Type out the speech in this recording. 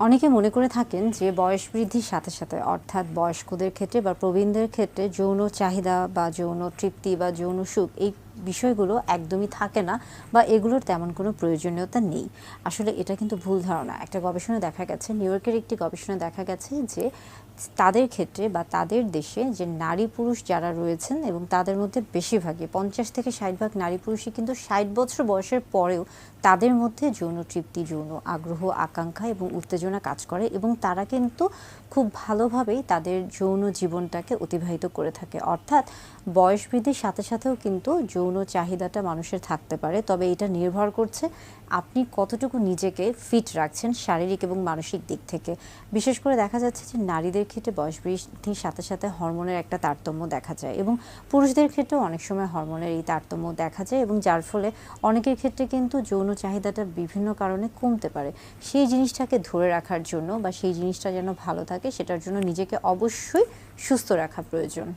অনেকে মনে করে থাকেন যে বয়স বৃদ্ধির সাথে সাথে অর্থাৎ বয়স্কদের ক্ষেত্রে বা প্রবীণদের ক্ষেত্রে যৌন চাহিদা বা যৌন তৃপ্তি বা যৌন সুখ এই বিষয়গুলো একদমই থাকে না বা এগুলোর তেমন কোনো প্রয়োজনীয়তা নেই। আসলে এটা কিন্তু ভুল ধারণা। একটা গবেষণা দেখা গেছে, নিউ ইয়র্কের একটি গবেষণা দেখা গেছে যে তাদের ক্ষেত্রে বা তাদের দেশে যে নারী পুরুষ যারা রয়েছেন এবং তাদের মধ্যে বেশিরভাগই 50 থেকে 60 ভাগ নারী পুরুষই কিন্তু 60 বছর বয়সের পরেও তাদের মধ্যে যৌন তৃপ্তি, যৌন আগ্রহ, আকাঙ্ক্ষা এবং উত্তেজনা কাজ করে এবং তারা কিন্তু খুব ভালোভাবেই তাদের যৌন জীবনটাকে অতিবাহিত করে থাকে। অর্থাৎ বয়স বৃদ্ধির সাথে সাথেও কিন্তু যৌন চাহিদাটা মানুষের থাকতে পারে, তবে এটা নির্ভর করছে আপনি কতটুকু নিজেকে ফিট রাখছেন শারীরিক এবং মানসিক দিক থেকে। বিশেষ করে দেখা যাচ্ছে যে নারীদের ক্ষেত্রে বয়স বৃদ্ধির সাথে সাথে হরমোনের একটা তারতম্য দেখা যায় এবং পুরুষদের ক্ষেত্রেও অনেক সময় হরমোনের এই তারতম্য দেখা যায় এবং যার ফলে অনেকের ক্ষেত্রে কিন্তু যৌন চাহিদাটা বিভিন্ন কারণে কমতে পারে। সেই জিনিসটাকে ধরে রাখার জন্য বা সেই জিনিসটা যেন ভালো থাকে সেটার জন্য নিজেকে অবশ্যই সুস্থ রাখা প্রয়োজন।